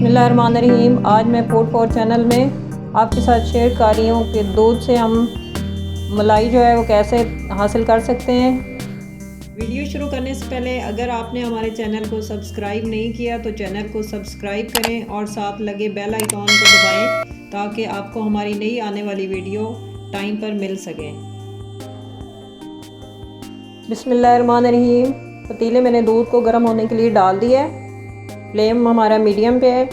बिस्मिल्लाहिर्रहमानिर्रहीम। आज मैं फूड फॉर चैनल में आपके साथ शेयर कर रही हूँ कि दूध से हम मलाई जो है वो कैसे हासिल कर सकते हैं। वीडियो शुरू करने से पहले अगर आपने हमारे चैनल को सब्सक्राइब नहीं किया तो चैनल को सब्सक्राइब करें और साथ लगे बेल आइकॉन को दबाएं ताकि आपको हमारी नई आने वाली वीडियो टाइम पर मिल सके। बिस्मिल्लाहिर्रहमानिर्रहीम। पतीले मैंने दूध को गर्म होने के लिए डाल दिया है। फ्लेम हमारा मीडियम पे है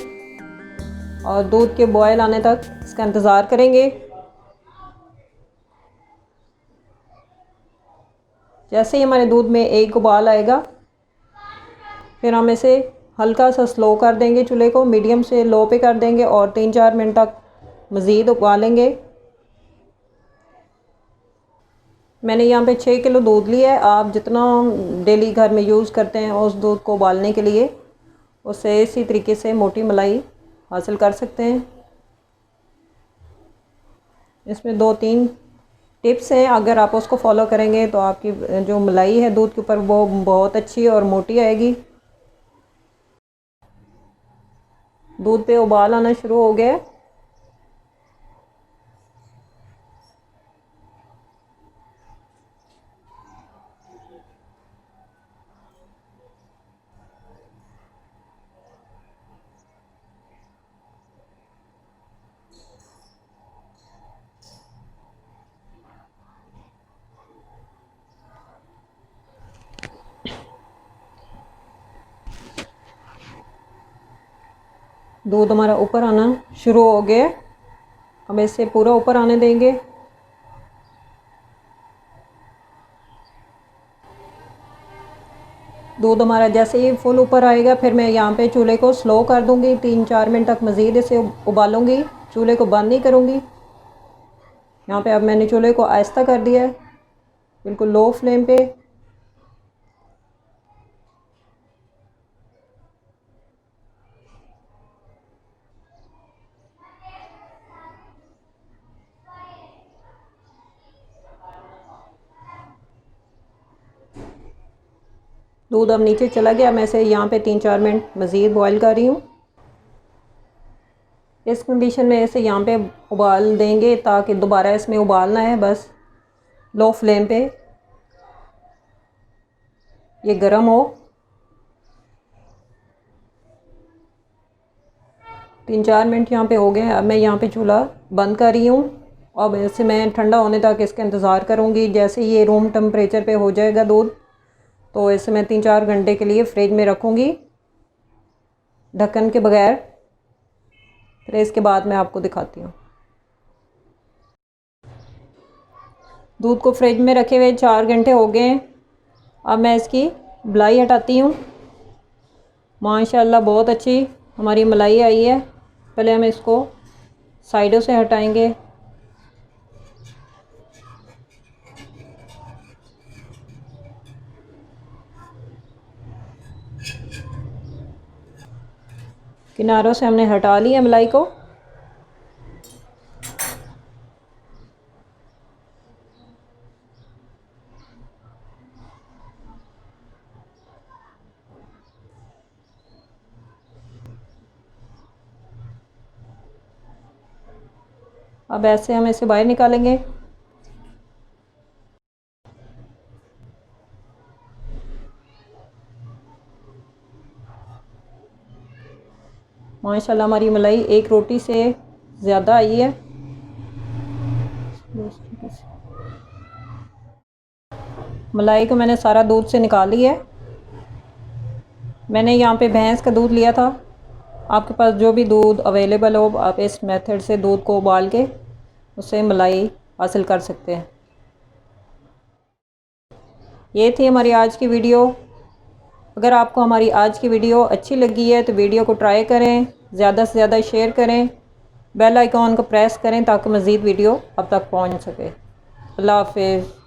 और दूध के बॉयल आने तक इसका इंतज़ार करेंगे। जैसे ही हमारे दूध में एक उबाल आएगा फिर हम इसे हल्का सा स्लो कर देंगे, चूल्हे को मीडियम से लो पे कर देंगे और 3-4 मिनट तक मज़ीद उबालेंगे। मैंने यहाँ पे 6 किलो दूध लिया है। आप जितना डेली घर में यूज़ करते हैं उस दूध को उबालने के लिए उससे इसी तरीके से मोटी मलाई हासिल कर सकते हैं। इसमें 2-3 टिप्स हैं, अगर आप उसको फॉलो करेंगे तो आपकी जो मलाई है दूध के ऊपर वो बहुत अच्छी और मोटी आएगी। दूध पे उबाल आना शुरू हो गया। दूध हमारा ऊपर आना शुरू हो गया। अब इसे पूरा ऊपर आने देंगे। दूध हमारा जैसे ही फुल ऊपर आएगा फिर मैं यहाँ पे चूल्हे को स्लो कर दूँगी। 3-4 मिनट तक मज़ीद इसे उबालूँगी, चूल्हे को बंद नहीं करूँगी। यहाँ पे अब मैंने चूल्हे को आहिस्ता कर दिया है, बिल्कुल लो फ्लेम पे। दूध अब नीचे चला गया। मैं इसे यहाँ पे 3-4 मिनट मज़ीद बॉईल कर रही हूँ। इस कंडीशन में इसे यहाँ पे उबाल देंगे ताकि दोबारा इसमें उबालना है, बस लो फ्लेम पे ये गर्म हो। 3-4 मिनट यहाँ पे हो गए। अब मैं यहाँ पे चूल्हा बंद कर रही हूँ। अब इसे मैं ठंडा होने तक इसका इंतज़ार करूँगी। जैसे ये रूम टेम्परेचर पे हो जाएगा दूध तो इसे मैं 3-4 घंटे के लिए फ्रिज में रखूँगी ढक्कन के बगैर। फिर इसके बाद मैं आपको दिखाती हूँ। दूध को फ्रिज में रखे हुए 4 घंटे हो गए हैं। अब मैं इसकी मलाई हटाती हूँ। माशाल्लाह बहुत अच्छी हमारी मलाई आई है। पहले हम इसको साइडों से हटाएंगे। किनारों से हमने हटा लिया मलाई को। अब ऐसे हम इसे बाहर निकालेंगे। माशाल्लाह हमारी मलाई एक रोटी से ज़्यादा आई है। मलाई को मैंने सारा दूध से निकाल लिया है। मैंने यहाँ पे भैंस का दूध लिया था। आपके पास जो भी दूध अवेलेबल हो आप इस मेथड से दूध को उबाल के उससे मलाई हासिल कर सकते हैं। ये थी हमारी आज की वीडियो। अगर आपको हमारी आज की वीडियो अच्छी लगी है तो वीडियो को ट्राई करें, ज़्यादा से ज़्यादा शेयर करें, बेल आइकॉन को प्रेस करें ताकि मज़ीद वीडियो अब तक पहुंच सके। अल्लाह हाफ़िज़।